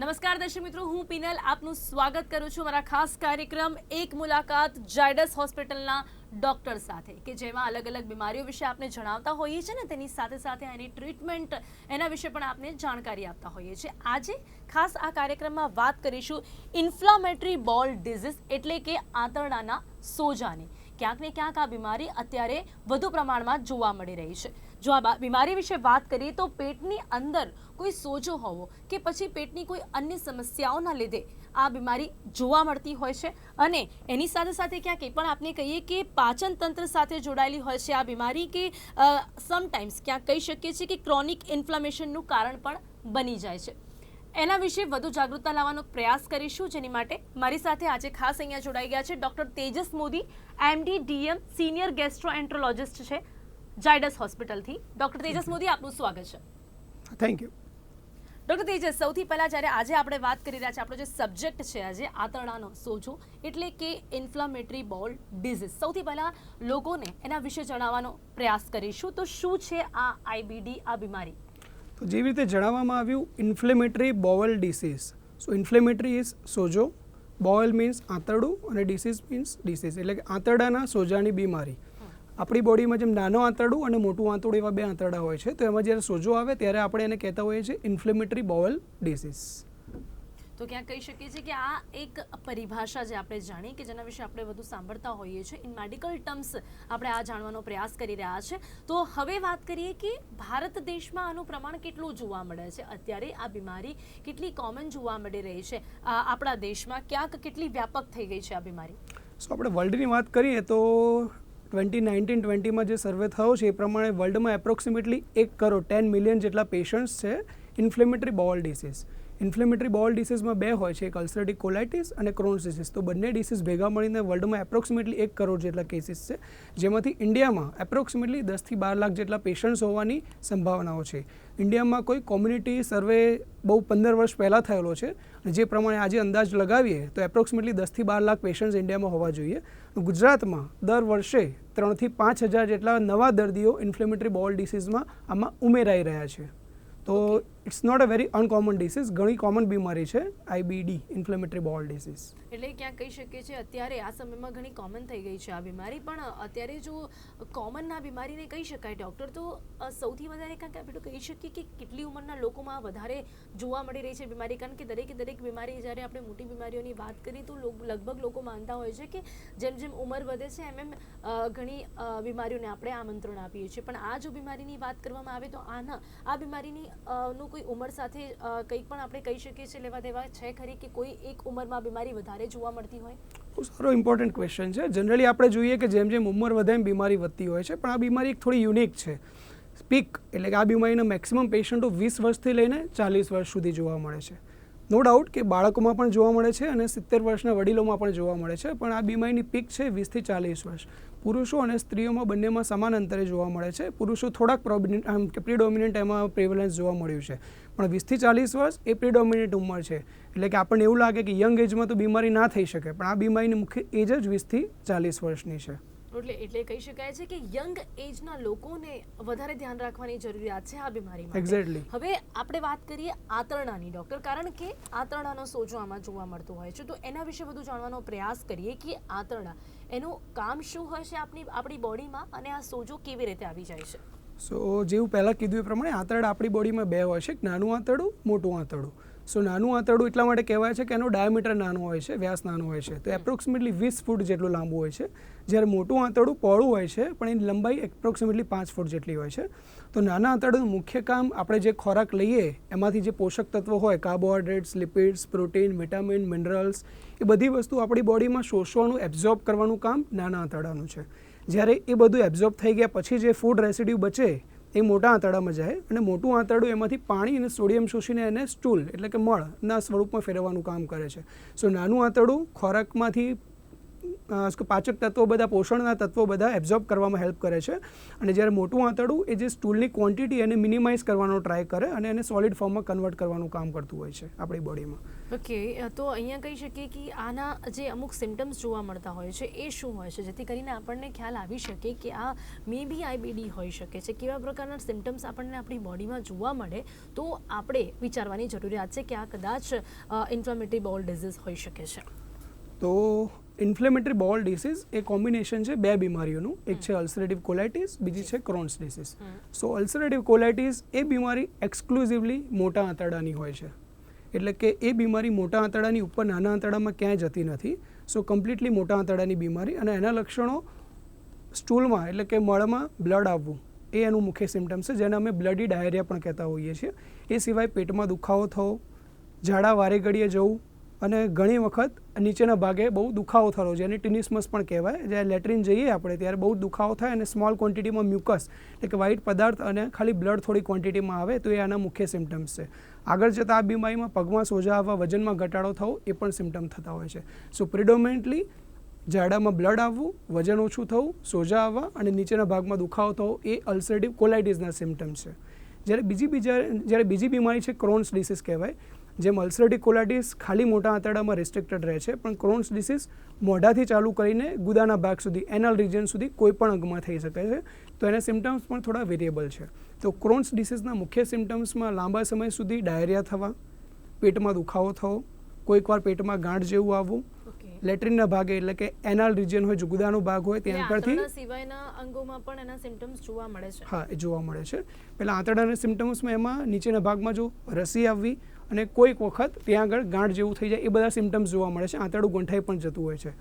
નમસ્કાર દર્શક મિત્રો, હું પિનલ આપનું સ્વાગત કરું છું મારા ખાસ કાર્યક્રમ એક મુલાકાત ઝાયડસ હોસ્પિટલના ડોક્ટર સાથે, કે જેમાં અલગ અલગ બીમારીઓ વિશે આપણે જણાવતા હોઈએ છીએ ને તેની સાથે સાથે એની ટ્રીટમેન્ટ એના વિશે પણ આપને જાણકારી આપતા હોઈએ છીએ. આજે ખાસ આ કાર્યક્રમમાં વાત કરીશું ઇન્ફ્લામેટરી બોલ ડિઝીઝ એટલે કે આંતરડાના સોજાની. ક્યાંક ને ક્યાંક આ બીમારી અત્યારે વધુ પ્રમાણમાં જોવા મળી રહી છે. જો આ બીમારી વિશે વાત કરીએ તો પેટની અંદર કોઈ સોજો હોવો કે પછી પેટની કોઈ અન્ય સમસ્યાઓના લીધે આ બીમારી જોવા મળતી હોય છે અને એની સાથે સાથે ક્યાંક એ પણ આપણે કહીએ કે પાચન તંત્ર સાથે જોડાયેલી હોય છે આ બીમારી, કે સમટાઈમ્સ ક્યાંક કહી શકીએ છીએ કે ક્રોનિક ઇન્ફ્લામેશનનું કારણ પણ બની જાય છે. એના વિશે વધુ જાગૃતતા લાવવાનો પ્રયાસ કરીશું, જેની માટે મારી સાથે આજે ખાસ અહીંયા જોડાઈ ગયા છે doctor Tejas Modi, MD DM senior gastroenterologist છે ઝાયડસ હોસ્પિટલથી. ડૉક્ટર તેજસ મોદી, આપનું સ્વાગત છે. Thank you. ડૉક્ટર તેજસ, સૌથી પહેલાં જ્યારે આજે આપણે વાત કરી રહ્યા છીએ, આપણો જે સબ્જેક્ટ છે આજે આંતરડાનો સોજો એટલે કે ઇન્ફ્લામેટરી બોલ ડિઝીઝ, સૌથી પહેલાં લોકોને એના વિશે જણાવવાનો પ્રયાસ કરીશું. તો શું છે આ IBD, આ બીમારી? તો જેવી રીતે જણાવવામાં આવ્યું, inflammatory bowel disease. So inflammatory is સોજો, બોવલ મીન્સ આંતરડું અને ડિસીઝ મીન્સ ડિસીઝ એટલે કે આંતરડાના સોજાની બીમારી. આપણી બોડીમાં જેમ નાનો આંતરડું અને મોટું આંતરડું એવા બે આંતરડા હોય છે, તો એમાં જ્યારે સોજો આવે ત્યારે આપણે એને કહેતા હોઈએ છીએ ઇન્ફ્લેમેટરી બોવલ ડિસીઝ. તો ક્યાં કહી શકીએ છીએ કે આ એક પરિભાષા જે આપણે જાણીએ કે જેના વિશે આપણે વધુ સાંભળતા હોઈએ છીએ, ઇન મેડિકલ ટર્મ્સ આપણે આ જાણવાનો પ્રયાસ કરી રહ્યા છે. તો હવે વાત કરીએ કે ભારત દેશમાં આનું પ્રમાણ કેટલું જોવા મળે છે અત્યારે, આ બીમારી કેટલી કોમન જોવા મળી રહી છે આપણા દેશમાં, ક્યાંક કેટલી વ્યાપક થઈ ગઈ છે આ બીમારી? સો આપણે વર્લ્ડની વાત કરીએ તો 2019-20 જે સર્વે થયો છે એ પ્રમાણે વર્લ્ડમાં એપ્રોક્સિમેટલી 1 કરોડ 10 મિલિયન જેટલા પેશન્ટ્સ છે inflammatory bowel disease. Inflammatory bowel ડિસીઝમાં બે હોય છે, એક અલ્સરેટિવ કોલાઇટિસ અને ક્રોન્સ ડિસીઝ. તો બંને ડિસીઝ ભેગા મળીને વર્લ્ડમાં એપ્રોક્સિમેટલી 1 કરોડ જેટલા કેસીસ છે, જેમાંથી ઇન્ડિયામાં એપ્રોક્સિમેટલી 10 થી 12 લાખ જેટલા પેશન્ટ્સ હોવાની સંભાવનાઓ છે. ઇન્ડિયામાં કોઈ કોમ્યુનિટી સર્વે બહુ 15 વર્ષ પહેલાં થયેલો છે અને જે પ્રમાણે આજે અંદાજ લગાવીએ તો એપ્રોક્સિમેટલી 10 થી 12 લાખ પેશન્ટ્સ ઇન્ડિયામાં હોવા જોઈએ. ગુજરાતમાં દર વર્ષે 3 થી 5 હજાર જેટલા નવા દર્દીઓ ઇન્ફ્લેમેટરી બોવલ ડિસીઝમાં આમાં ઉમેરાઈ રહ્યા છે. તો it's not a very uncommon disease, ઘણી કોમન બીમારી છે IBD, ઇન્ફ્લેમેટરી બોવલ ડિસીઝ. એટલે ક્યાં કહી શકીએ છીએ અત્યારે આ સમયમાં ઘણી કોમન થઈ ગઈ છે આ બીમારી, પણ અત્યારે જો કોમન આ બીમારીને કહી શકાય ડૉક્ટર, તો સૌથી વધારે ક્યાંક આપણે કહી શકીએ કે કેટલી ઉંમરના લોકોમાં વધારે જોવા મળી રહી છે બીમારી? કારણ કે દરેક બીમારી, જ્યારે આપણે મોટી બીમારીઓની વાત કરીએ તો લગભગ લોકો માનતા હોય છે કે જેમ જેમ ઉંમર વધે છે એમ ઘણી બીમારીઓને આપણે આમંત્રણ આપીએ છીએ, પણ આ જો બીમારીની વાત કરવામાં આવે તો આ બીમારીની નું કોઈ ઉંમર સાથે કંઈ પણ આપણે કહી શકીએ છીએ લેવા દેવા છે ખરી, કે કોઈ એક ઉંમરમાં બીમારી વધારે જોવા મળતી હોય? બહુ સારો ઇમ્પોર્ટન્ટ ક્વેશ્ચન છે. જનરલી આપણે જોઈએ કે જેમ જેમ ઉંમર વધે એમ બીમારી વધતી હોય છે, પણ આ બીમારી એક થોડી યુનિક છે. પીક એટલે કે આ બીમારીના મેક્સિમમ પેશન્ટો 20 વર્ષથી લઈને 40 વર્ષ સુધી જોવા મળે છે. નો ડાઉટ કે બાળકોમાં પણ જોવા મળે છે અને 70 વર્ષના વડીલોમાં પણ જોવા મળે છે, પણ આ બીમારીની પીક છે 20 થી 40 વર્ષ. પુરુષો અને સ્ત્રીઓમાં બંનેમાં સમાન અંતરે જોવા મળે છે. પુરુષો થોડાક પ્રિડોમિનન્ટ એમાં પ્રિવેલન્સ જોવા મળ્યું છે, પણ 20 થી 40 વર્ષ એ પ્રિડોમિનન્ટ ઉંમર છે. એટલે કે આપણને એવું લાગે કે યંગ એજમાં તો બીમારી ના થઈ શકે, પણ આ બીમારીની મુખ્ય એજ જ 20 થી 40 વર્ષની છે. એટલે કહી શકાય છે કે યંગ એજના લોકોને વધારે ધ્યાન રાખવાની જરૂરિયાત છે આ બીમારી માટે. એક્ઝેક્ટલી. હવે આપણે વાત કરીએ આંતરડાની ડૉક્ટર, કારણ કે આંતરડાનો સોજો આમાં જોવા મળતો હોય છે, તો એના વિશે વધુ જાણવાનો પ્રયાસ કરીએ કે આંતરડા એનું કામ શું હોય છે આપણી બોડીમાં અને આ સોજો કેવી રીતે આવી જાય છે? સો જેવું પહેલાં કીધું એ પ્રમાણે આંતરડા આપણી બોડીમાં બે હોય છે, નાનું આંતરડું, મોટું આંતરડું. સો નાનું આંતરડું એટલા માટે કહેવાય છે કે એનો ડાયામીટર નાનો હોય છે, વ્યાસ નાનો હોય છે, તો એપ્રોક્સિમેટલી 20 ફૂટ જેટલું લાંબુ હોય છે. જ્યારે મોટું આંતરડું પહોળું હોય છે પણ એની લંબાઈ એપ્રોક્સિમેટલી 5 ફૂટ જેટલી હોય છે. તો નાના આંતરડાનું મુખ્ય કામ આપણે જે ખોરાક લઈએ એમાંથી જે પોષક તત્વો હોય, carbohydrates, lipids, protein, vitamin, minerals, એ બધી વસ્તુ આપણી બોડીમાં શોષવાનું, એબ્ઝોર્બ કરવાનું કામ નાના આંતરડાનું છે. જ્યારે એ બધું એબ્ઝોર્બ થઈ ગયા પછી જે ફૂડ રેસિડ્યુ બચે એ મોટા આંતરડામાં જાય અને મોટું આંતરડું એમાંથી પાણી અને સોડિયમ શોષીને એને સ્ટૂલ એટલે કે મળના સ્વરૂપમાં ફેરવવાનું કામ કરે છે. સો નાનું આંતરડું ખોરાકમાંથી પાચક તત્વો બધા પોષણના તત્વો બધા એબ્ઝોર્બ કરવામાં હેલ્પ કરે છે. અને જ્યારે મોટું આંતરડું એ જે સ્ટૂલની ક્વોન્ટિટી એને મિનિમાઇઝ કરવાનો ટ્રાય કરે અને એને સોલિડ ફોર્મમાં કન્વર્ટ કરવાનું કામ કરતું હોય છે આપણી બોડીમાં. ઓકે, તો અહીંયા કહી શકીએ કે આના જે અમુક સિમ્ટમ્સ જોવા મળતા હોય છે એ શું હોય છે, જેથી કરીને આપણને ખ્યાલ આવી શકે કે આ મે બી આઈબીડી હોઈ શકે છે. કેવા પ્રકારના સિમ્ટમ્સ આપણને આપણી બોડીમાં જોવા મળે તો આપણે વિચારવાની જરૂરિયાત છે કે આ કદાચ ઇન્ફ્લેમેટરી બાઉલ ડિઝીઝ હોઈ શકે છે. તો ઇન્ફ્લેમેટરી બાઉલ ડિસીઝ એ કોમ્બિનેશન છે બે બીમારીઓનું. એક છે અલ્સરેટિવ કોલાઇટિસ, બીજી છે ક્રોન્સ ડિસીઝ. સો અલ્સરેટિવ કોલાઇટિસ એ બીમારી એક્સક્લુઝિવલી મોટા આંતરડાની હોય છે. એટલે કે એ બીમારી મોટા આંતરડાની ઉપર નાના આંતરડામાં ક્યાંય જતી નથી. સો કમ્પ્લીટલી મોટા આંતરડાની બીમારી, અને એના લક્ષણો સ્ટૂલમાં એટલે કે મળમાં બ્લડ આવવું એ એનું મુખ્ય સિમ્ટમ્સ છે, જેને અમે બ્લડી ડાયરિયા પણ કહેતા હોઈએ છીએ. એ સિવાય પેટમાં દુખાવો થવો, ઝાડા વારે ઘડીએ જવું, અને ઘણી વખત નીચેના ભાગે બહુ દુખાવો થયો, જેને ટિનિસ્મસ પણ કહેવાય. જ્યારે લેટ્રિન જઈએ આપણે ત્યારે બહુ દુખાવો થાય અને સ્મોલ ક્વોન્ટિટીમાં મ્યુકસ એટલે કે વ્હાઇટ પદાર્થ અને ખાલી બ્લડ થોડી ક્વોન્ટિટીમાં આવે, તો એ આના મુખ્ય સિમ્ટમ્સ છે. આગળ જતાં આ બીમારીમાં પગમાં સોજા આવવા, વજનમાં ઘટાડો થવો એ પણ સિમ્ટમ થતા હોય છે. સો પ્રિડોમિનન્ટલી ઝાડામાં બ્લડ આવવું, વજન ઓછું થવું, સોજા આવવા અને નીચેના ભાગમાં દુખાવો થવો એ અલ્સરેટિવ કોલાઇટિસના સિમ્ટમ્સ છે. જ્યારે બીજી બીમારી છે ક્રોન્સ ડિસીઝ કહેવાય. જેમ અલ્સરેટિવ કોલાઇટિસ ખાલી મોટા આંતરડામાં રિસ્ટ્રિક્ટેડ રહે છે, પણ ક્રોન્સ ડિસીઝ મોઢાથી ચાલુ કરીને ગુદાના ભાગ સુધી, એનલ રિજન સુધી કોઈ પણ અંગમાં થઈ શકે છે. તો એના સિમ્ટમ્સ પણ થોડા વેરિયેબલ છે. તો ક્રોન્સ ડિસીઝના મુખ્ય સિમ્ટમ્સમાં લાંબા સમય સુધી ડાયરિયા થવા, પેટમાં દુખાવો થવો, કોઈકવાર પેટમાં ગાંઠ જેવું આવવું, લેટ્રિનના ભાગે એટલે કે એનલ રિજન હોય, જો ગુદાનો ભાગ હોય ત્યાં આગળથી સિવાયના અંગોમાં પણ એના સિમ્ટમ્સ જોવા મળે છે. હા, એ જોવા મળે છે. પહેલાં આંતરડાના સિમ્ટમ્સમાં એમાં નીચેના ભાગમાં જો રસી આવવી અને કોઈક વખત ત્યાં આગળ ગાંઠ જેવું થઈ જાય, એ બધા સિમ્ટમ્સ જોવા મળે છે. આંતરડું ગંઠાઈ પણ જતું હોય છે.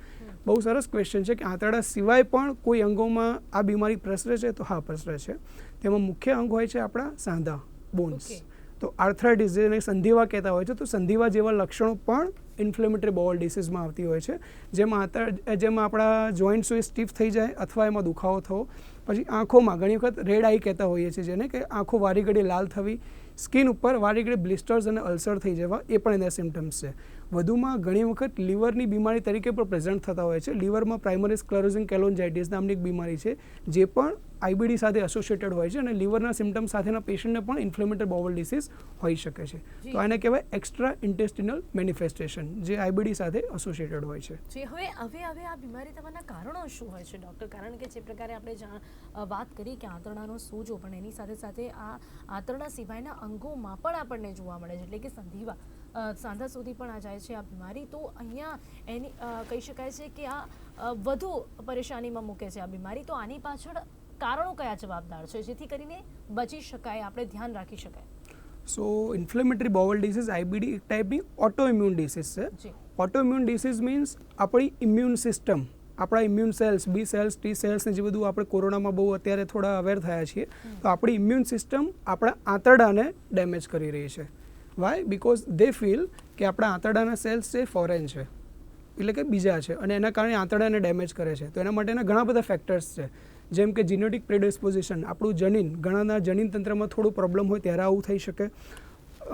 બહુ સરસ ક્વેશ્ચન છે કે આંતરડા સિવાય પણ કોઈ અંગોમાં આ બીમારી પ્રસરે છે, તો હા પ્રસરે છે. તેમાં મુખ્ય અંગ હોય છે આપણા સાંધા, બોન્સ. તો આર્થરાઇટિસ જેને સંધિવા કહેતા હોય છે, તો સંધિવા જેવા લક્ષણો પણ ઇન્ફ્લેમેટરી બાઉલ ડિસીઝમાં આવતી હોય છે. જેમાં આપણા જોઈન્ટ્સ હોય સ્ટીફ થઈ જાય અથવા એમાં દુખાવો થવો. પછી આંખોમાં ઘણી વખત રેડ આઈ કહેતા હોઈએ છીએ, જેને કે આંખો વારી ઘડી લાલ થવી, સ્કિન ઉપર વારી ઘડી બ્લિસ્ટર્સ અને અલ્સર થઈ જવા, એ પણ એના સિમ્ટમ્સ છે. વધુમાં ઘણી વખત લીવરની બીમારી તરીકે પણ પ્રેઝન્ટ થતા હોય છે. લીવરમાં પ્રાઇમરી સ્ક્લેરોસિસ કેલોન્જાઇટિસ નામની એક બીમારી છે, જે પણ આઈબીડી સાથે એસોસિએટેડ હોય છે, અને લીવરના સિમ્ટમ સાથેના પેશન્ટને પણ ઇન્ફ્લેમેટરી બાઉલ ડિસીઝ હોઈ શકે છે. તો આને કહેવાય એક્સ્ટ્રા ઇન્ટેસ્ટિનલ મેનિફેસ્ટેશન, જે આઈબીડી સાથે એસોસિએટેડ હોય છે. હવે આ બીમારી થવાના કારણો શું હોય છે ડૉક્ટર? કારણ કે જે પ્રકારે આપણે વાત કરી કે આંતરડાનો સોજો, પણ એની સાથે સાથે આ આંતરડા સિવાયના અંગોમાં પણ આપણને જોવા મળે છે, એટલે કે સંધિવા, સાંધા સુધી પણ આ જાય છે આ બીમારી. તો અહીંયા એની કહી શકાય છે કે આ વધુ પરેશાનીમાં મૂકે છે આ બીમારી. તો આની પાછળ કારણો કયા જવાબદાર છે, જેથી કરીને બચી શકાય, આપણે ધ્યાન રાખી શકાય? સો ઇન્ફ્લેમેટરી બાઉલ ડિસીઝ આઈબીડી એક ટાઈપની ઓટોઇમ્યુન ડિસીઝ છે. ઓટોઇમ્યુન ડિસીઝ મીન્સ આપણી ઇમ્યુન સિસ્ટમ, આપણા ઇમ્યુન સેલ્સ, બી સેલ્સ, ટી સેલ્સ ને જે બધું આપણે કોરોનામાં બહુ અત્યારે થોડા અવેર થયા છીએ, તો આપણી ઇમ્યુન સિસ્ટમ આપણા આંતરડાને ડેમેજ કરી રહી છે. વાય? બિકોઝ દે ફીલ કે આપણા આંતરડાના સેલ્સ છે ફોરેન છે, એટલે કે બીજા છે, અને એના કારણે આંતરડાને ડેમેજ કરે છે. તો એના માટેના ઘણા બધા ફેક્ટર્સ છે, જેમ કે જીનેટિક પ્રેડિસ્પોઝિશન, આપણું જનીન, ઘણાના જનીન તંત્રમાં થોડું પ્રોબ્લેમ હોય ત્યારે આવું થઈ શકે.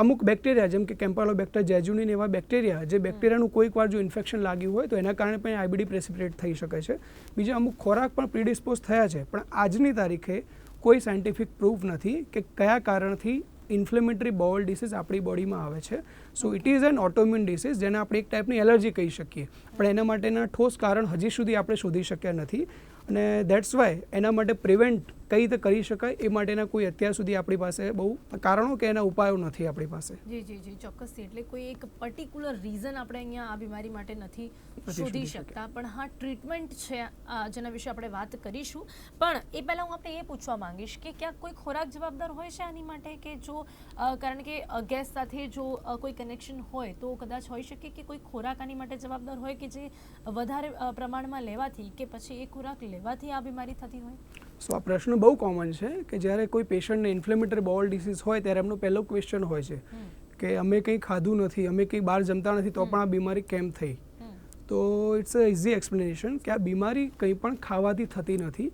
અમુક બેક્ટેરિયા જેમ કે કેમ્પાલોબેક્ટર જેજુનિન એવા બેક્ટેરિયા, જે બેક્ટેરિયાનું કોઈક વાર જો ઇન્ફેક્શન લાગ્યું હોય તો એના કારણે પણ આઈબીડી પ્રેસિપિટેટ થઈ શકે છે. બીજા અમુક ખોરાક પણ પ્રિડિસ્પોઝ થયા છે, પણ આજની તારીખે કોઈ સાયન્ટિફિક પ્રૂફ નથી કે કયા કારણથી ઇન્ફ્લેમેટરી બાઉલ ડિસીઝ આપણી બોડીમાં આવે છે. So it is an autoimmune disease, જેને આપણે એક ટાઈપની એલર્જી કહી શકીએ, પણ એના માટેના ઠોસ કારણ હજી સુધી આપણે શોધી શક્યા નથી. અને દેટ્સ વાય એના માટે પ્રિવેન્ટ કઈ રીતે કરી શકાય એ માટેના કોઈ અત્યાર સુધી આપણી પાસે બહુ કારણો કે એના ઉપાયો નથી આપણી પાસે. જી ચોક્કસથી. એટલે કોઈ એક પર્ટિક્યુલર રીઝન આપણે અહીંયા આ બીમારી માટે નથી શોધી શકતા, પણ હા ટ્રીટમેન્ટ છે જેના વિશે આપણે વાત કરીશું. પણ એ પહેલાં હું આપણે એ પૂછવા માંગીશ કે ક્યાંક કોઈ ખોરાક જવાબદાર હોય છે આની માટે, કે જો કારણ કે ગેસ સાથે જો કોઈ કનેક્શન હોય તો કદાચ હોઈ શકે કે કોઈ ખોરાક આની માટે જવાબદાર હોય કે જે વધારે પ્રમાણમાં લેવાથી કે પછી એ ખોરાક લેવાથી આ બીમારી થતી હોય? સો આ પ્રશ્ન બહુ કોમન છે કે જ્યારે કોઈ પેશન્ટને ઇન્ફ્લેમેટરી બાઉલ ડિસીઝ હોય ત્યારે એમનો પહેલો ક્વેશ્ચન હોય છે કે અમે કંઈ ખાધું નથી, અમે કંઈ બહાર જમતા નથી, તો પણ આ બીમારી કેમ થઈ? તો ઇટ્સ અ ઇઝી એક્સપ્લેનેશન કે આ બીમારી કંઈ પણ ખાવાથી થતી નથી.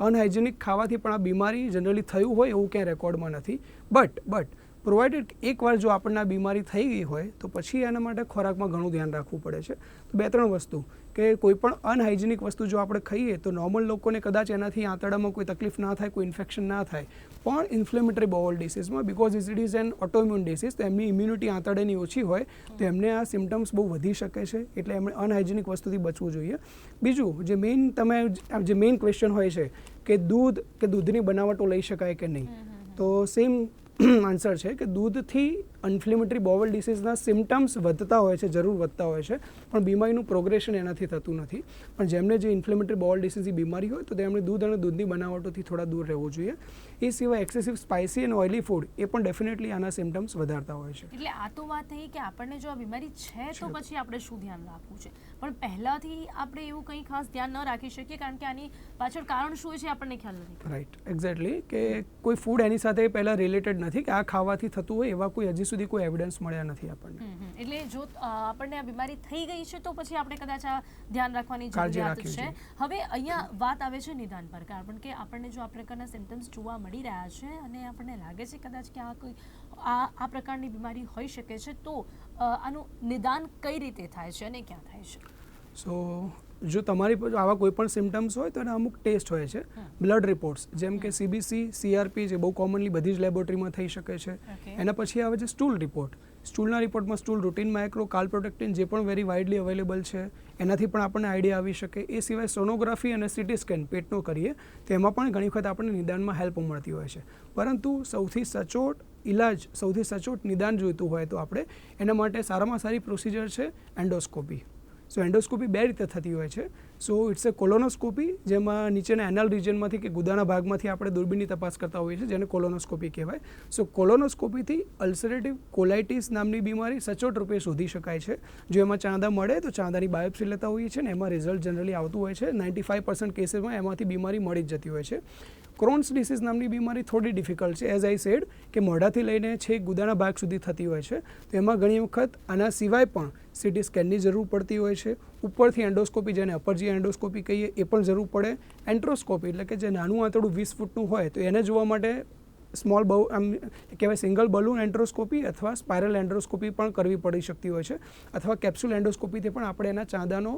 અનહાઇજેનિક ખાવાથી પણ આ બીમારી જનરલી થયું હોય એવું ક્યાંય રેકોર્ડમાં નથી. બટ પ્રોવાઇડેડ એકવાર જો આપણને આ બીમારી થઈ ગઈ હોય તો પછી એના માટે ખોરાકમાં ઘણું ધ્યાન રાખવું પડે છે. તો 2-3 વસ્તુ કે કોઈ પણ અનહાઇજેનિક વસ્તુ જો આપણે ખાઈએ તો નોર્મલ લોકોને કદાચ એનાથી આંતરડામાં કોઈ તકલીફ ના થાય, કોઈ ઇન્ફેક્શન ના થાય, પણ ઇન્ફ્લેમેટરી બાઉલ ડિસીઝમાં because it is an autoimmune disease, તો એમની ઇમ્યુનિટી આંતરડાની ઓછી હોય તો એમને આ સિમ્ટમ્સ બહુ વધી શકે છે, એટલે એમણે અનહાઇજેનિક વસ્તુથી બચવું જોઈએ. બીજું જે મેઇન ક્વેશ્ચન હોય છે કે દૂધ કે દૂધની બનાવટો લઈ શકાય કે નહીં, તો સેમ આન્સર છે કે દૂધથી ઇન્ફ્લેમેટરી બાઉલ ડિસીઝના સિમ્ટમ્સ વધતા હોય છે, જરૂર વધતા હોય છે, પણ બીમારીનું પ્રોગ્રેશન એનાથી થતું નથી. પણ જેમને જે ઇન્ફ્લેમેટરી બાઉલ ડિસીઝની બીમારી હોય તો તેમણે દૂધ અને દૂધની બનાવટોથી થોડા દૂર રહેવું જોઈએ. એ સિવાય એક્સેસિવ સ્પાઇસી અને ઓઇલી ફૂડ એ પણ ડેફિનેટલી આના સિમ્ટમ્સ વધારતા હોય છે. એટલે આ તો વાત થઈ કે આપણને જો આ બીમારી છે તો પછી આપણે શું ધ્યાન રાખવું છે, પણ પહેલાથી આપણે એવું કંઈ ખાસ ધ્યાન ન રાખી શકીએ કારણ કે આની પાછળ કારણ શું છે આપણને ખ્યાલ નથી. રાઈટ, એક્ઝેક્ટલી, કે કોઈ ફૂડ એની સાથે પહેલાં રિલેટેડ નથી કે આ ખાવાથી થતું હોય એવા કોઈ હજી સુધી કોઈ એવિડન્સ મળ્યા નથી આપણને. એટલે જો આપણને આ બીમારી થઈ ગઈ છે તો પછી આપણે કદાચ આ ધ્યાન રાખવાની જરૂરિયાત છે. હવે અહીંયા વાત આવે છે નિદાન પર, કારણ કે આપણને જો આ પ્રકારના સિમ્ટમ્સ જોવા મળી રહ્યા છે અને આપણને લાગે છે કદાચ કે આ કોઈ આ પ્રકારની બીમારી હોઈ શકે છે, તો આનું નિદાન કઈ રીતે થાય છે અને ક્યાં થાય છે? સો જો તમારી આવા કોઈ પણ સિમ્ટમ્સ હોય તો એના અમુક ટેસ્ટ હોય છે, બ્લડ રિપોર્ટ્સ, જેમ કે CBC, CRP જે બહુ કોમનલી બધી જ લેબોરેટરીમાં થઈ શકે છે. એના પછી આવે છે સ્ટૂલ રિપોર્ટ. સ્ટૂલના રિપોર્ટમાં સ્ટૂલ રૂટીન માઇક્રો, કાલ્પ્રોટેક્ટિન જે પણ વેરી વાઇડલી અવેલેબલ છે એનાથી પણ આપણને આઈડિયા આવી શકે. એ સિવાય સોનોગ્રાફી અને CT સ્કેન પેટનો કરીએ તો એમાં પણ ઘણી વખત આપણને નિદાનમાં હેલ્પ મળતી હોય છે. પરંતુ સૌથી સચોટ ઇલાજ, સૌથી સચોટ નિદાન જોઈતું હોય તો આપણે એના માટે સારામાં સારી પ્રોસિજર છે એન્ડોસ્કોપી. સો એન્ડોસ્કોપી બે રીતે થતી હોય છે. સો ઇટ્સ એ કોલોનોસ્કોપી, જેમાં નીચેના એનલ રિજનમાંથી કે ગુદાના ભાગમાંથી આપણે દૂરબીનની તપાસ કરતા હોઈએ છીએ, જેને કોલોનોસ્કોપી કહેવાય. સો કોલોનોસ્કોપીથી અલ્સરેટિવ કોલાઇટિસ નામની બીમારી સચોટ રૂપે શોધી શકાય છે. જો એમાં ચાંદા મળે તો ચાંદાની બાયોપ્સી લેતા હોઈએ છીએ ને એમાં રિઝલ્ટ જનરલી આવતું હોય છે. 95% કેસીસમાં એમાંથી બીમારી મળી જ જતી હોય છે. ક્રોન્સ ડિસીઝ નામની બીમારી થોડી ડિફિકલ્ટ છે, એઝ આઈ સેડ કે મોઢાથી લઈને છેક ગુદાના ભાગ સુધી થતી હોય છે. તો એમાં ઘણી વખત આના સિવાય પણ CT સ્કેનની જરૂર પડતી હોય છે. ઉપરથી એન્ડોસ્કોપી, જેને અપરજી એન્ડોસ્કોપી કહીએ, એ પણ જરૂર પડે. એન્ટ્રોસ્કોપી એટલે કે જે નાનું આંતરડું 20 ફૂટનું હોય તો એને જોવા માટે સ્મોલ આમ કહેવાય સિંગલ બલૂન એન્ડ્રોસ્કોપી અથવા સ્પાયરલ એન્ડ્રોસ્કોપી પણ કરવી પડી શકતી હોય છે, અથવા કેપ્સ્યુલ એન્ડોસ્કોપીથી પણ આપણે એના ચાંદાનો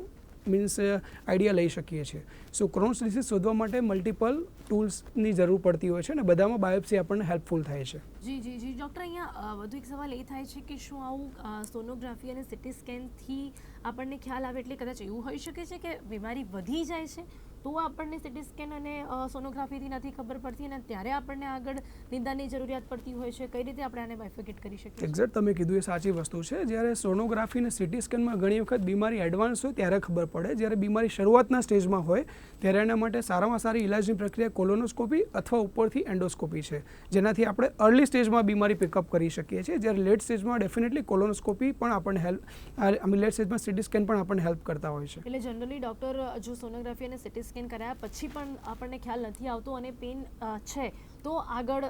આઈડિયા લઈ શકીએ છીએ. સો ક્રોન્સ ડિસીઝ શોધવા માટે મલ્ટિપલ ટૂલ્સની જરૂર પડતી હોય છે અને બધામાં બાયોપ્સી આપણને હેલ્પફુલ થાય છે. જી ડૉક્ટર, અહીંયા વધુ એક સવાલ એ થાય છે કે શું આવું સોનોગ્રાફી અને CT સ્કેનથી આપણને ખ્યાલ આવે એટલે કદાચ એવું હોઈ શકે છે કે બીમારી વધી જાય છે તો આપણને CT સ્કેન અને સોનોગ્રાફીથી નથી ખબર પડતી અને ત્યારે આપણને આગળ નિદાનની જરૂરિયાત પડતી હોય છે? કઈ રીતે આપણે આને બાયફિકેટ કરી શકીએ? એક્ઝેક્ટ તમે કીધું એ સાચી વસ્તુ છે. જ્યારે સોનોગ્રાફી અને CT સ્કેનમાં ઘણી વખત બીમારી એડવાન્સ હોય ત્યારે ખબર પડે. જ્યારે બીમારી શરૂઆતના સ્ટેજમાં હોય ત્યારે એના માટે સારામાં સારી ઇલાજની પ્રક્રિયા કોલોનોસ્કોપી અથવા ઉપરથી એન્ડોસ્કોપી છે, જેનાથી આપણે અર્લી સ્ટેજમાં બીમારી પિકઅપ કરી શકીએ છીએ. જ્યારે લેટ સ્ટેજમાં ડેફિનેટલી કોલોનોસ્કોપી પણ આપણને લેટ સ્ટેજમાં CT સ્કેન પણ આપણને હેલ્પ કરતા હોય છે. એટલે જનરલી ડૉક્ટર જો સોનોગ્રાફી અને CT સ્કેન કરાયા પછી પણ આપણને ખ્યાલ નથી આવતો અને પેન છે તો આગળ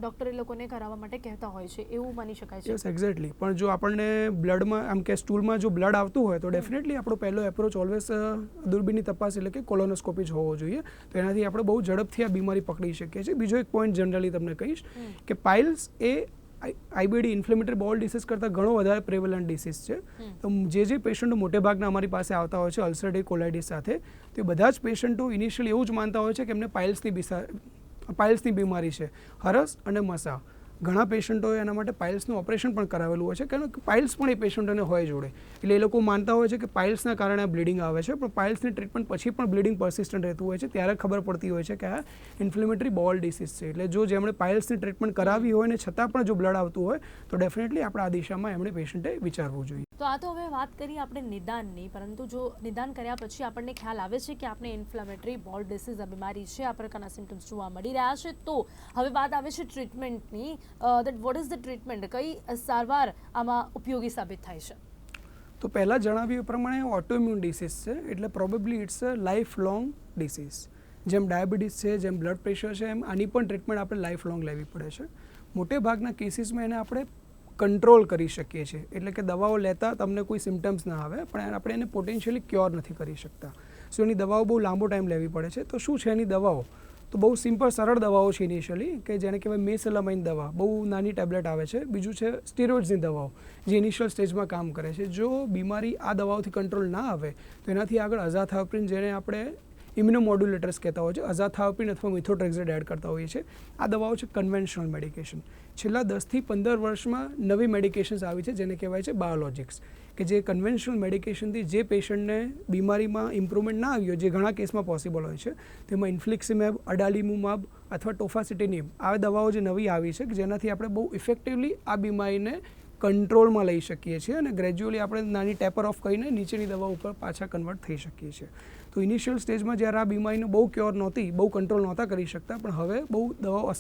ડૉક્ટર એ લોકોને કરાવવા માટે કહેતા હોય છે, એવું માની શકાય છે? Yes, exactly. પણ જો આપણને બ્લડમાં આમ કે સ્ટૂલમાં જો બ્લડ આવતું હોય તો ડેફિનેટલી આપણો પહેલો એપ્રોચ ઓલવેઝ દૂરબીનની તપાસ એટલે કે કોલોનોસ્કોપી જ હોવો જોઈએ. તો એનાથી આપણે બહુ ઝડપથી આ બીમારી પકડી શકીએ છીએ. બીજો એક પોઈન્ટ જનરલી તમને કહીશ કે પાઇલ્સ એ IBD ઇન્ફ્લેમેટરી બાઉલ ડિસીઝ કરતાં ઘણો વધારે પ્રેવલન્ટ ડિસીઝ છે. તો જે પેશન્ટો મોટે ભાગના અમારી પાસે આવતા હોય છે અલ્સરેટિવ કોલાઇટિસ સાથે, તો બધા જ પેશન્ટો ઇનિશિયલી એવું જ માનતા હોય છે કે એમને પાઇલ્સની બીમારી છે, હરસ અને મસા. ઘણા પેશન્ટોએ એના માટે પાઇલ્સનું ઓપરેશન પણ કરાવેલું હોય છે, કારણ કે પાઇલ્સ પણ એ પેશન્ટોને હોય જોડે. એટલે એ લોકો માનતા હોય છે કે પાઇલ્સના કારણે બ્લીડિંગ આવે છે, પણ પાઇલ્સની ટ્રીટમેન્ટ પછી પણ બ્લીડિંગ પરસિસ્ટન્ટ રહેતું હોય છે. ત્યારે ખબર પડતી હોય છે કે આ ઇન્ફ્લેમેટરી બાઉલ ડિસીઝ છે. એટલે જો જેમણે પાઇલ્સની ટ્રીટમેન્ટ કરાવી હોય ને છતાં પણ જો બ્લડ આવતું હોય તો ડેફિનેટલી આપણે આ દિશામાં એમણે પેશન્ટે વિચારવું જોઈએ. તો આ તો હવે વાત કરી આપણે નિદાનની, પરંતુ જો નિદાન કર્યા પછી આપણને ખ્યાલ આવે છે કે આપણે ઇન્ફ્લેમેટરી બાઉલ ડિસીઝ આ બીમારી છે, આ પ્રકારના સિમ્ટમ્સ જોવા મળી રહ્યા છે, તો હવે વાત આવે છે ટ્રીટમેન્ટની. That what is the treatment? કઈ સારવાર આમાં ઉપયોગી સાબિત થાય છે? તો પહેલાં જણાવ્યું એ પ્રમાણે ઓટોઇમ્યુન ડિસીઝ છે, એટલે probably it's a life long disease. જેમ ડાયાબિટીસ છે, જેમ બ્લડ પ્રેશર છે, એમ આની પણ ટ્રીટમેન્ટ આપણે લાઈફ લોંગ લેવી પડે છે. મોટે ભાગના કેસીસમાં એને આપણે કંટ્રોલ કરી શકીએ છીએ, એટલે કે દવાઓ લેતા તમને કોઈ સિમ્ટમ્સ ના આવે, પણ આપણે એને પોટેન્શિયલી ક્યોર નથી કરી શકતા. સો એની દવાઓ બહુ લાંબો ટાઈમ લેવી પડે છે. તો શું છે એની દવાઓ? તો બહુ સિમ્પલ સરળ દવાઓ છે ઇનિશિયલી, કે જેને કહેવાય મેસેલામાઇન દવા, બહુ નાની ટેબ્લેટ આવે છે. બીજું છે સ્ટીરોઇડ્સની દવાઓ, જે ઇનિશિયલ સ્ટેજમાં કામ કરે છે. જો બીમારી આ દવાઓથી કંટ્રોલ ના આવે તો એનાથી આગળ અઝાથાયોપ્રિન, જેને આપણે ઇમ્યુનોમોડ્યુલેટર્સ કહેતા હોય છે, અઝાથાયોપ્રિન અથવા મિથોટ્રેક્ઝેટ એડ કરતા હોઈએ છીએ. આ દવાઓ છે કન્વેન્શનલ મેડિકેશન. છેલ્લા 10થી 15 વર્ષમાં નવી મેડિકેશન્સ આવી છે જેને કહેવાય છે બાયોલોજિક્સ, કે જે કન્વેન્શનલ મેડિકેશનથી જે પેશન્ટને બીમારીમાં ઇમ્પ્રુવમેન્ટ ના આવ્યો, જે ઘણા કેસમાં પોસિબલ હોય છે, તેમાં ઇન્ફ્લિક્સિમેબ, અડાલીમુમાબ અથવા ટોફાસિટીનિબ આ દવાઓ જે નવી આવી છે, કે જેનાથી આપણે બહુ ઇફેક્ટિવલી આ બીમારીને કંટ્રોલમાં લઈ શકીએ છીએ અને ગ્રેજ્યુઅલી આપણે નાની ટેપર ઓફ કરીને નીચેની દવા ઉપર પાછા કન્વર્ટ થઈ શકીએ છીએ. તો ઇનિશિયલ સ્ટેજમાં જ્યારે આ બીમારીને બહુ ક્યોર નહોતી, બહુ કંટ્રોલ નહોતા કરી શકતા, પણ હવે બહુ દવાઓ,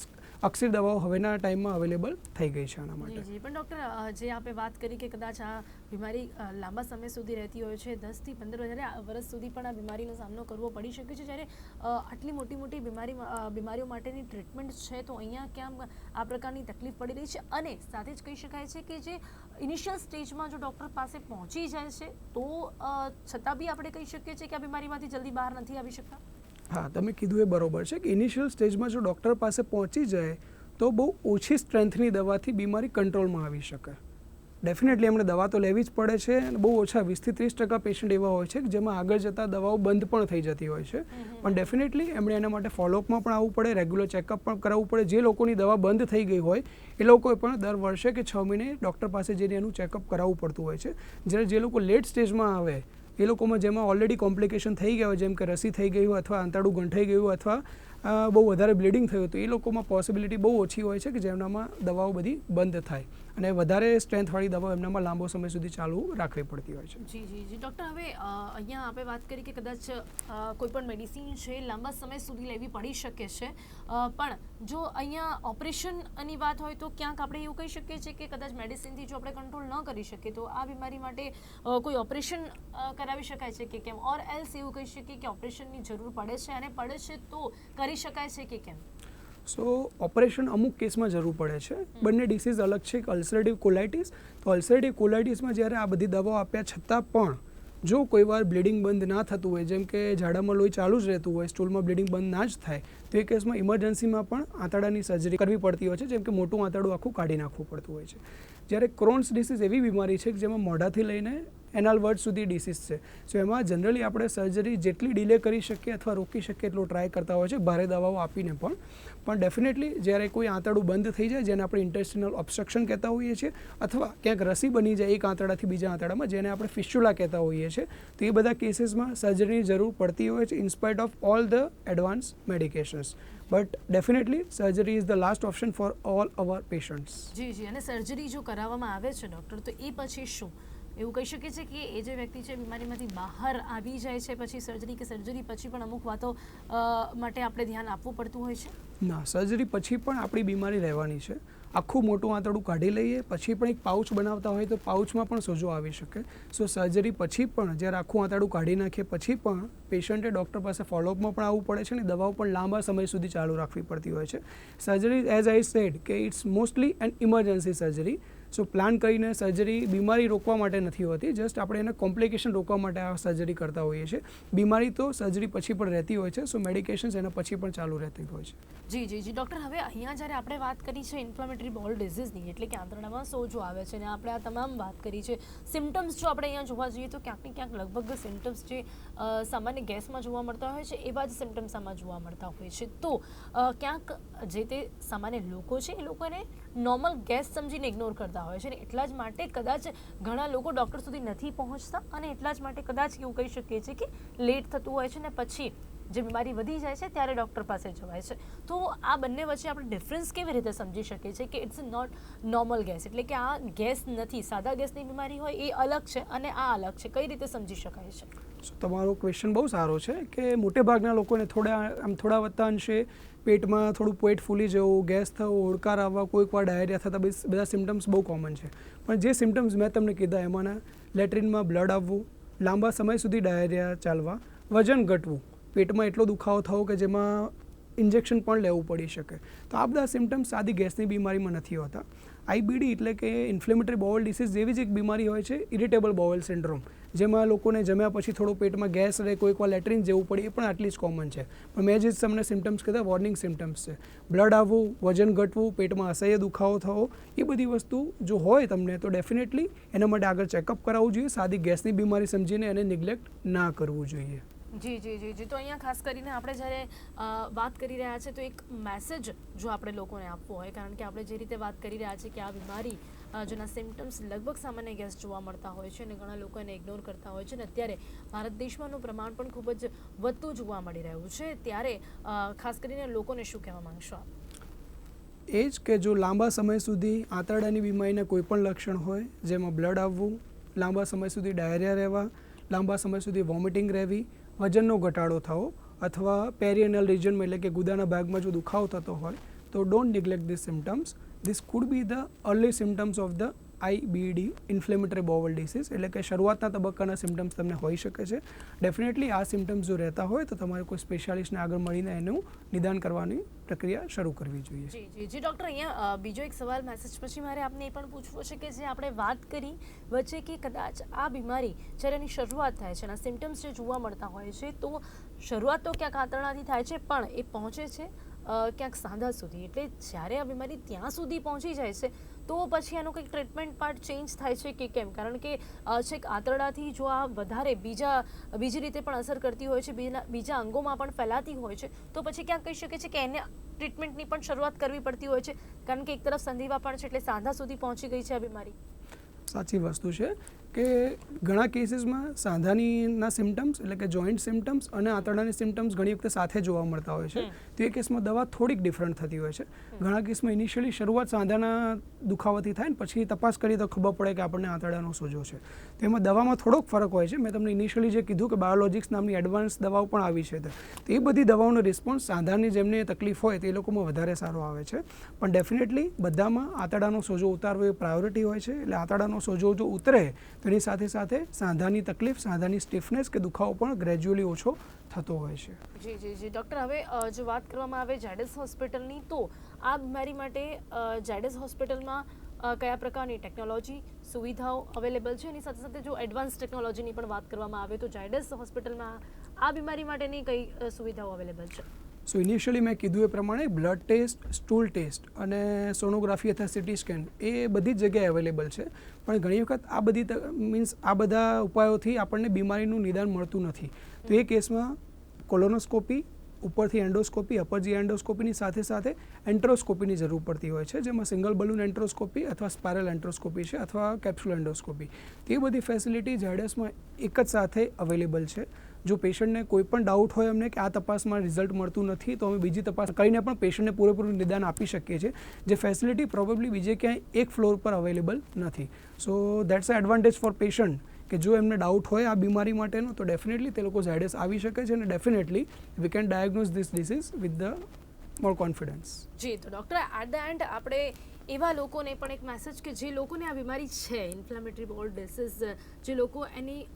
અક્ષર દવાઓ હવેના ટાઈમમાં અવેલેબલ થઈ ગઈ છે આના માટે. જી પણ ડૉક્ટર, જે આપણે વાત કરી કે કદાચ આ બીમારી લાંબા સમય સુધી રહેતી હોય છે, 10થી 15 વર્ષ સુધી પણ આ બીમારીનો સામનો કરવો પડી શકે છે, જ્યારે આટલી મોટી મોટી બીમારીઓ માટેની ટ્રીટમેન્ટ છે, તો અહીંયા ક્યાં આ પ્રકારની તકલીફ પડી રહી છે? અને સાથે જ કહી શકાય છે કે જે ઇનિશિયલ સ્ટેજમાં જો ડૉક્ટર પાસે પહોંચી જાય છે તો છતાં બી આપણે કહી શકીએ છીએ કે આ બીમારીમાંથી જલ્દી બહાર નથી આવી શકતા. હા, તમે કીધું એ બરોબર છે કે ઇનિશિયલ સ્ટેજમાં જો ડૉક્ટર પાસે પહોંચી જાય તો બહુ ઓછી સ્ટ્રેન્થની દવાથી બીમારી કંટ્રોલમાં આવી શકે. ડેફિનેટલી એમણે દવા તો લેવી જ પડે છે, અને બહુ ઓછા 20-30% પેશન્ટ એવા હોય છે કે જેમાં આગળ જતાં દવાઓ બંધ પણ થઈ જતી હોય છે. પણ ડેફિનેટલી એમણે એના માટે ફોલોઅપમાં પણ આવવું પડે, રેગ્યુલર ચેકઅપ પણ કરાવવું પડે. જે લોકોની દવા બંધ થઈ ગઈ હોય એ લોકોએ પણ દર વર્ષે કે 6 મહિને ડૉક્ટર પાસે જઈને એનું ચેકઅપ કરાવવું પડતું હોય છે. જ્યારે જે લોકો લેટ સ્ટેજમાં આવે એ લોકોમાં જેમાં ઓલરેડી કોમ્પ્લિકેશન થઈ ગયા હોય, જેમ કે રસી થઈ ગઈ હોય અથવા આંતરડું ગંઠાઈ ગયું અથવા બહુ વધારે બ્લીડિંગ થયું, તો એ લોકોમાં પોસિબિલિટી બહુ ઓછી હોય છે કે જેમનામાં દવાઓ બધી બંધ થાય અને વધારે સ્ટ્રેન્થવાળી દવાઓ એમનામાં લાંબો સમય સુધી ચાલુ રાખવી પડતી હોય છે. જી ડૉક્ટર, હવે અહીંયા આપણે વાત કરી કે કદાચ કોઈ પણ મેડિસિન છે લાંબા સમય સુધી લેવી પડી શકે છે, પણ જો અહીંયા ઓપરેશનની વાત હોય તો ક્યાંક આપણે એવું કહી શકીએ છીએ કે કદાચ મેડિસિનથી જો આપણે કંટ્રોલ ન કરી શકીએ તો આ બીમારી માટે કોઈ ઓપરેશન કરાવી શકાય છે કે કેમ? ઓર એલ્સ એવું કહી શકીએ કે ઓપરેશનની જરૂર પડે છે, અને પડે છે તો કરી શકાય છે કે કેમ? સો ઓપરેશન અમુક કેસમાં જરૂર પડે છે. બંને ડિસીઝ અલગ છે. અલ્સરેટિવ કોલાઇટિસ, તો અલ્સરેટિવ કોલાઇટિસમાં જ્યારે આ બધી દવાઓ આપ્યા છતાં પણ જો કોઈ વાર બ્લીડિંગ બંધ ના થતું હોય, જેમ કે ઝાડામાં લોહી ચાલુ જ રહેતું હોય, સ્ટૂલમાં બ્લીડિંગ બંધ ના જ થાય, તો એ કેસમાં ઇમરજન્સીમાં પણ આંતરડાની સર્જરી કરવી પડતી હોય છે, જેમ કે મોટું આંતરડું આખું કાઢી નાખવું પડતું હોય છે. જ્યારે ક્રોન્સ ડિસીઝ એવી બીમારી છે કે જેમાં મોઢાથી લઈને એનાલ વર્ડ સુધી ડિસીઝ છે. સો એમાં જનરલી આપણે સર્જરી જેટલી ડિલે કરી શકીએ અથવા રોકી શકીએ એટલો ટ્રાય કરતા હોય છે, ભારે દવાઓ આપીને પણ ડેફિનેટલી જ્યારે કોઈ આંતરડું બંધ થઈ જાય, જેને આપણે ઇન્ટેસ્ટિનલ ઓબ્સ્ટ્રક્શન કહેતા હોઈએ છીએ, અથવા ક્યાંક રસી બની જાય એક આંતરડાથી બીજા આંતરડામાં, જેને આપણે ફિસ્ચ્યુલા કહેતા હોઈએ છીએ, તો એ બધા કેસીસમાં સર્જરીની જરૂર પડતી હોય છે, in spite of all the advance medications. But definitely surgery is the last option for all our patients. જી, અને સર્જરી જો કરાવવામાં આવે છે ડૉક્ટર, તો એ પછી શું એવું કહી શકીએ છીએ કે એ જે વ્યક્તિ છે બીમારીમાંથી બહાર આવી જાય છે પછી સર્જરી, કે સર્જરી પછી પણ અમુક વાતો માટે આપણે ધ્યાન આપવું પડતું હોય છે? ના, સર્જરી પછી પણ આપણી બીમારી રહેવાની છે. આખું મોટું આંતરડું કાઢી લઈએ પછી પણ એક પાઉચ બનાવતા હોય તો પાઉચમાં પણ સોજો આવી શકે. સો સર્જરી પછી પણ જ્યારે આખું આંતરડું કાઢી નાખીએ પછી પણ પેશન્ટે ડૉક્ટર પાસે ફોલોઅપમાં પણ આવવું પડે છે, અને દવાઓ પણ લાંબા સમય સુધી ચાલુ રાખવી પડતી હોય છે. સર્જરી, એઝ આઈ સેડ, કે it's mostly an emergency surgery. So plan કરીને સર્જરી બીમારી રોકવા માટે નથી હોતી, જસ્ટ આપણે એને કોમ્પ્લિકેશન રોકવા માટે આ સર્જરી કરતા હોઈએ છીએ. બીમારી તો સર્જરી પછી પણ રહેતી હોય છે, સો મેડિકેશન્સ એના પછી પણ ચાલુ રહેતી હોય છે. જી ડૉક્ટર, હવે અહીંયા જ્યારે આપણે વાત કરી છે ઇન્ફ્લેમેટરી બોલ ડિઝીઝની, એટલે કે આંતરડામાં સોજો આવે છે, અને આપણે આ તમામ વાત કરી છે. સિમ્ટમ્સ જો આપણે અહીંયા જોવા જઈએ તો ક્યાંક ને ક્યાંક લગભગ સિમ્ટમ્સ જે સામાન્ય ગેસમાં જોવા મળતા હોય છે એવા જ સિમ્ટમ્સ આમાં જોવા મળતા હોય છે. તો ક્યાંક જે તે સામાન્ય લોકો છે એ લોકોને નોર્મલ ગેસ સમજીને ઇગ્નોર કરતા હોય છે, અને એટલા જ માટે કદાચ ઘણા લોકો ડૉક્ટર સુધી નથી પહોંચતા, અને એટલા જ માટે કદાચ એવું કહી શકીએ છીએ કે લેટ થતું હોય છે, ને પછી જે બીમારી વધી જાય છે ત્યારે ડૉક્ટર પાસે જવાય છે. તો આ બંને વચ્ચે આપણે ડિફરન્સ કેવી રીતે સમજી શકીએ છીએ કે ઇટ્સ નોટ નોર્મલ ગેસ, એટલે કે આ ગેસ નથી, સાદા ગેસની બીમારી હોય એ અલગ છે અને આ અલગ છે, કઈ રીતે સમજી શકાય છે? તમારો ક્વેશ્ચન બહુ સારો છે કે મોટે ભાગના લોકોને થોડા વત્તા અંશે પેટમાં થોડું પેટ ફૂલી જવું, ગેસ થવો, ઓડકાર આવવા, કોઈક વાર ડાયરિયા થતા, બધા સિમ્ટમ્સ બહુ કોમન છે. પણ જે સિમ્ટમ્સ મેં તમને કીધા એમાંના લેટ્રિનમાં બ્લડ આવવું, લાંબા સમય સુધી ડાયરિયા ચાલવા, વજન ઘટવું, પેટમાં એટલો દુખાવો થવો કે જેમાં ઇન્જેક્શન પણ લેવું પડી શકે, તો આ બધા સિમ્ટમ્સ સાદી ગેસની બીમારીમાં નથી હોતા. આઈબીડી એટલે કે ઇન્ફ્લેમેટરી બોવલ ડિસીઝ જેવી જ એક બીમારી હોય છે, ઇરિટેબલ બોવલ સિન્ડ્રોમ, જેમાં લોકોને જમ્યા પછી થોડો પેટમાં ગેસ રહે, કોઈક વાર લેટ્રિન જવું પડે, એ પણ આટલી જ કોમન છે. પણ મેં જે તમને સિમ્ટમ્સ કીધા વોર્નિંગ સિમ્ટમ્સ છે, બ્લડ આવવું, વજન ઘટવું, પેટમાં અસહ્ય દુખાવો થવો, એ બધી વસ્તુ જો હોય તમને તો ડેફિનેટલી એના માટે આગળ ચેકઅપ કરાવવું જોઈએ. સાદી ગેસની બીમારી સમજીને એને નિગ્લેક્ટ ના કરવું જોઈએ. જી જી જી જી તો અહીંયા ખાસ કરીને આપણે જ્યારે વાત કરી રહ્યા છે તો એક મેસેજ જો આપણે લોકોને આપવો હોય, કારણ કે આપણે જે રીતે વાત કરી રહ્યા છીએ કે આ બીમારી જેના સિમ્ટમ્સ લગભગ સામાન્ય ગેસ જોવા મળતા હોય છે અને ઘણા લોકો એને ઇગ્નોર કરતા હોય છે અને અત્યારે ભારત દેશમાંનું પ્રમાણ પણ ખૂબ જ વધતું જોવા મળી રહ્યું છે, ત્યારે ખાસ કરીને લોકોને શું કહેવા માંગશો આપ? એ જ કે જો લાંબા સમય સુધી આંતરડાની બીમારીના કોઈ પણ લક્ષણ હોય, જેમાં બ્લડ આવવું, લાંબા સમય સુધી ડાયરિયા રહેવા, લાંબા સમય સુધી વોમિટિંગ રહેવી, વજનનો ઘટાડો થવો અથવા પેરિએનલ રિજનમાં એટલે કે ગુદાના ભાગમાં જો દુખાવો થતો હોય તો don't neglect this symptoms. This could be the early symptoms of the IBD, inflammatory bowel disease, એટલે કે શરૂઆતના તબક્કાના સિમ્ટમ્સ તમને હોઈ શકે છે. ડેફિનેટલી આ સિમ્ટમ્સ જો રહેતા હોય તો તમારે કોઈ સ્પેશિયાલિસ્ટને આગળ મળીને એનું નિદાન કરવાની પ્રક્રિયા શરૂ કરવી જોઈએ. જી જી જી ડૉક્ટર, અહીંયા બીજો એક સવાલ મેસેજ પછી મારે આપને એ પણ પૂછવું છે કે જે આપણે વાત કરી વચ્ચે કે કદાચ આ બીમારી જ્યારે એની શરૂઆત થાય છે, એના સિમ્ટમ્સ જે જોવા મળતા હોય છે તો શરૂઆત તો ક્યાંક આંતરડાથી થાય છે પણ એ પહોંચે છે ક્યાંક સાંધા સુધી, એટલે જ્યારે આ બીમારી ત્યાં સુધી પહોંચી જાય છે તો પછી એનો કંઈક ટ્રીટમેન્ટ પાર્ટ ચેન્જ થાય છે કે કેમ? કારણ કે છેક આંતરડાથી જો આ વધારે બીજી રીતે પણ અસર કરતી હોય છે, બીજા અંગોમાં પણ ફેલાતી હોય છે, તો પછી ક્યાંક કહી શકે છે કે એને ટ્રીટમેન્ટની પણ શરૂઆત કરવી પડતી હોય છે, કારણ કે એક તરફ સંધિવા પણ છે એટલે સાંધા સુધી પહોંચી ગઈ છે આ બીમારી. સાચી વસ્તુ છે કે ઘણા કેસીસમાં સાંધાનીના સિમ્ટમ્સ એટલે કે જોઈન્ટ સિમ્ટમ્સ અને આંતરડાની સિમ્ટમ્સ ઘણી વખતે સાથે જોવા મળતા હોય છે. તો એ કેસમાં દવા થોડીક ડિફરન્ટ થતી હોય છે. ઘણા કેસમાં ઇનિશિયલી શરૂઆત સાંધાના દુખાવાથી થાય ને પછી તપાસ કરીએ તો ખબર પડે કે આપણને આંતરડાનો સોજો છે. તો એમાં દવામાં થોડોક ફરક હોય છે. મેં તમને ઇનિશિયલી જે કીધું કે બાયોલોજિક્સ નામની એડવાન્સ દવાઓ પણ આવી છે, તો એ બધી દવાઓનો રિસ્પોન્સ સાંધાની જેમને તકલીફ હોય તે લોકોમાં વધારે સારો આવે છે. પણ ડેફિનેટલી બધામાં આંતરડાનો સોજો ઉતારવો એ પ્રાયોરિટી હોય છે. એટલે આંતરડાનો સોજો જો ઉતરે તો એની સાથે સાથે સાંધાની તકલીફ, સાંધાની સ્ટીફનેસ કે દુખાવો પણ ગ્રેજ્યુઅલી ઓછો થતો હોય છે. જી જી જી ડૉક્ટર, હવે જો વાત કરવામાં આવે ઝાયડસ હોસ્પિટલની, તો આ બીમારી માટે ઝાયડસ હોસ્પિટલમાં કયા પ્રકારની ટેકનોલોજી સુવિધાઓ અવેલેબલ છે? એની સાથે સાથે જો એડવાન્સ ટેકનોલોજીની પણ વાત કરવામાં આવે તો ઝાયડસ હોસ્પિટલમાં આ બીમારી માટેની કઈ સુવિધાઓ અવેલેબલ છે? સો ઇનિશિયલી મેં કીધું એ પ્રમાણે બ્લડ ટેસ્ટ, સ્ટૂલ ટેસ્ટ અને સોનોગ્રાફી અથવા સિટી સ્કેન એ બધી જ જગ્યાએ અવેલેબલ છે. પણ ઘણી વખત આ બધા ઉપાયોથી આપણને બીમારીનું નિદાન મળતું નથી. તો એ કેસમાં કોલોનોસ્કોપી, ઉપરથી એન્ડોસ્કોપી, અપર જી એન્ડોસ્કોપીની સાથે સાથે એન્ટ્રોસ્કોપીની જરૂર પડતી હોય છે, જેમાં સિંગલ બલૂન એન્ટ્રોસ્કોપી અથવા સ્પાયરલ એન્ટ્રોસ્કોપી છે અથવા કેપ્સ્યુલ એન્ડોસ્કોપી. તે બધી ફેસિલિટી ઝાયડસમાં એક જ સાથે અવેલેબલ છે. જો પેશન્ટને કોઈ પણ ડાઉટ હોય અમને કે આ તપાસમાં રિઝલ્ટ મળતું નથી તો અમે બીજી તપાસ કરીને પણ પેશન્ટને પૂરેપૂરું નિદાન આપી શકીએ છીએ, જે ફેસિલિટી પ્રોબેબલી બીજે ક્યાંય એક ફ્લોર પર અવેલેબલ નથી. So that's a advantage for patient કે જો એમને ડાઉટ હોય આ બીમારી માટેનો તો ડેફિનેટલી તે લોકો ઝાયડસ આવી શકે છે અને definitely we can diagnose this disease with the more confidence. જી, તો ડૉક્ટર, એટ ધ એન્ડ આપણે એવા લોકોને પણ એક મેસેજ કે જે લોકોને આ બીમારી છે, ઇન્ફ્લેમેટરી બોવલ ડિસીઝ, જે લોકો એની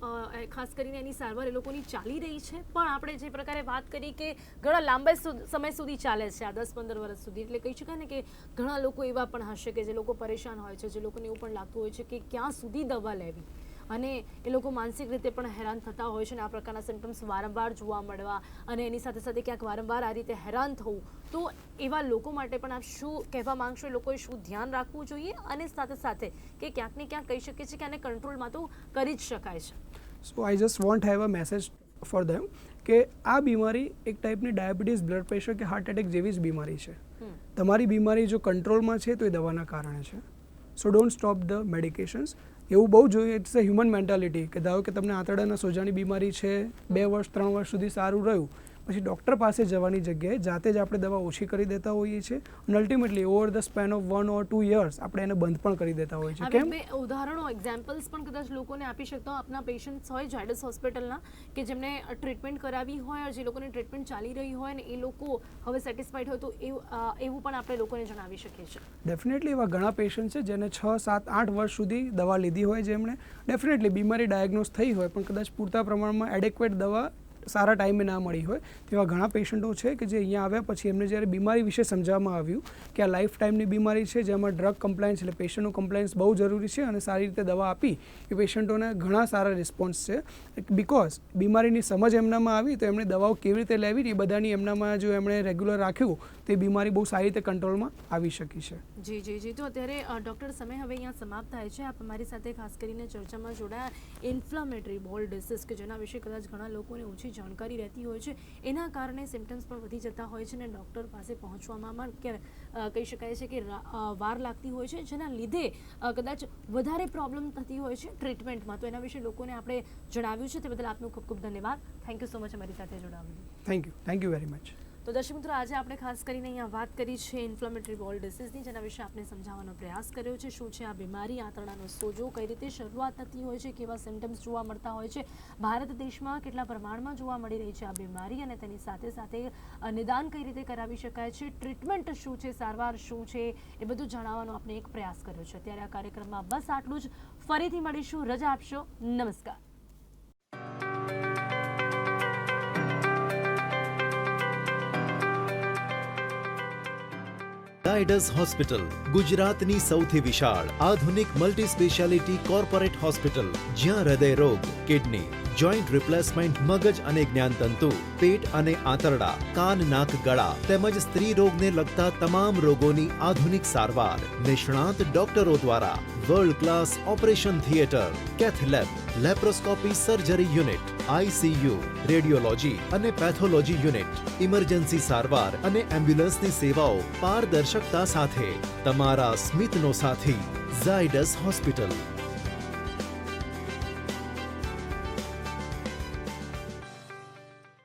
ખાસ કરીને એની સારવાર એ લોકોની ચાલી રહી છે, પણ આપણે જે પ્રકારે વાત કરી કે ઘણા લાંબા સમય સુધી ચાલે છે, આ 10-15 વર્ષ સુધી, એટલે કહી શકાય ને કે ઘણા લોકો એવા પણ હશે કે જે લોકો પરેશાન હોય છે, જે લોકોને એવું પણ લાગતું હોય છે કે ક્યાં સુધી દવા લેવી, અને એ લોકો માનસિક રીતે પણ હેરાન થતા હોય છે અને આ પ્રકારના સિમ્ટમ્સ વારંવાર જોવા મળવા અને એની સાથે સાથે ક્યાંક વારંવાર આ રીતે હેરાન થવું, તો એવા લોકો માટે પણ આપ શું કહેવા માંગશો? એ લોકોએ શું ધ્યાન રાખવું જોઈએ અને સાથે સાથે કે ક્યાંક ને ક્યાંક કહી શકીએ છીએ કે આને કંટ્રોલમાં તો કરી જ શકાય છે? So I just want have a message for them કે આ બીમારી એક ટાઈપની ડાયાબિટીસ, બ્લડ પ્રેશર કે હાર્ટ એટેક જેવી જ બીમારી છે. તમારી બીમારી જો કંટ્રોલમાં છે તો એ દવાના કારણે છે. સો ડોન્ટ સ્ટોપ ધ મેડિકેશન્સ. એવું બહુ જોઈએ, ઇટ્સ અ હ્યુમન મેન્ટાલિટી કે ધારો કે તમને આંતરડાના સોજાની બીમારી છે, 2 વર્ષ 3 વર્ષ સુધી સારું રહ્યું, પછી ડૉક્ટર પાસે જવાની જગ્યાએ જાતે જ આપણે દવા ઓછી કરી દેતા હોઈએ છીએ અને ultimately over the span of 1 or 2 years આપણે એને બંધ પણ કરી દેતા હોઈએ છીએ. કેમ? ઉદાહરણો, એક્ઝામ્પલ્સ પણ કદાચ લોકોને આપી શકતા હો આપના પેશન્ટ્સ હોય ઝાયડસ હોસ્પિટલના કે જેમને ટ્રીટમેન્ટ કરાવી હોય, જે લોકોની ટ્રીટમેન્ટ ચાલી રહી હોય ને એ લોકો હવે સેટિસ્ફાઈડ હોય, તો એવું પણ આપણે લોકોને જણાવી શકીએ છીએ. ડેફિનેટલી એવા ઘણા પેશન્ટ છે જેને 6, 7, 8 વર્ષ સુધી દવા લીધી હોય, જેમણે ડેફિનેટલી બીમારી ડાયગ્નોઝ થઈ હોય પણ કદાચ પૂરતા પ્રમાણમાં એડેક્વેટ દવા સારા ટાઈમે ના મળી હોય તેવા ઘણા પેશન્ટો છે કે જે અહીંયા આવ્યા પછી એમને જ્યારે બીમારી વિશે સમજાવવામાં આવ્યું કે આ લાઈફ ટાઈમની બીમારી છે જેમાં ડ્રગ કમ્પ્લાયન્સ એટલે પેશન્ટનું કમ્પ્લાયન્સ બહુ જરૂરી છે અને સારી રીતે દવા આપી એ પેશન્ટોને ઘણા સારા રિસ્પોન્સ છે બીકોઝ બીમારીની સમજ એમનામાં આવી તો એમણે દવાઓ કેવી રીતે લેવી એ બધાની એમનામાં જો એમણે રેગ્યુલર રાખ્યું તો એ બીમારી બહુ સારી રીતે કંટ્રોલમાં આવી શકી છે. જી જી જી. તો અત્યારે ડૉક્ટર સમય હવે અહીંયા સમાપ્ત થાય છે. આપ અમારી સાથે ખાસ કરીને ચર્ચામાં જોડાયા ઇન્ફ્લામેટરી બોલ ડિસીઝ કે જેના વિશે કદાચ ઘણા લોકોને ઓછી જાણકારી રહેતી હોય છે, એના કારણે સિમ્ટમ્સ પણ વધી જતા હોય છે અને ડૉક્ટર પાસે પહોંચવામાં કહી શકાય છે કે વાર લાગતી હોય છે, જેના લીધે કદાચ વધારે પ્રોબ્લેમ થતી હોય છે ટ્રીટમેન્ટમાં. તો એના વિશે લોકોને આપણે જણાવ્યું છે, તે બદલ આપનો ખૂબ ખૂબ ધન્યવાદ. થેન્ક યુ સો મચ અમારી સાથે જોડાવાનું. Thank you very much. તો દર્શક મિત્રો, આજે આપણે ખાસ કરીને અહીંયા વાત કરી છે ઇન્ફ્લામેટરી બોલ ડિસીઝની, જેના વિશે આપણે સમજાવવાનો પ્રયાસ કર્યો છે. શું છે આ બીમારી, આંતરડાનો સોજો, કઈ રીતે શરૂઆત થતી હોય છે, કેવા સિમ્ટમ્સ જોવા મળતા હોય છે, ભારત દેશમાં કેટલા પ્રમાણમાં જોવા મળી રહી છે આ બીમારી અને તેની સાથે સાથે નિદાન કઈ રીતે કરાવી શકાય છે, ટ્રીટમેન્ટ શું છે, સારવાર શું છે, એ બધું જણાવવાનો આપણે એક પ્રયાસ કર્યો છે. ત્યારે આ કાર્યક્રમમાં બસ આટલું જ. ફરીથી મળીશું. રજા આપશો. નમસ્કાર. ઝાયડસ હોસ્પિટલ, ગુજરાતની સૌથી વિશાળ આધુનિક મલ્ટી સ્પેશિયાલિટી કોર્પોરેટ હોસ્પિટલ, જ્યાં હૃદય રોગ, કિડની, જોઈન્ટ રિપ્લેસમેન્ટ, મગજ અને જ્ઞાનતંતુ, પેટ અને આંતરડા, કાન, નાક, ગળા તેમજ સ્ત્રી રોગને લગતા તમામ રોગોની આધુનિક સારવાર નિષ્ણાત ડોક્ટરો દ્વારા, world class operation theatre, cath lab, laparoscopy surgery unit, ICU, radiology અને પેથોલોજી યુનિટ, ઇમરજન્સી સારવાર અને એમ્બ્યુલન્સની સેવાઓ પારદર્શકતા સાથે. તમારા સ્મિતનો સાથી ઝાયડસ હોસ્પિટલ.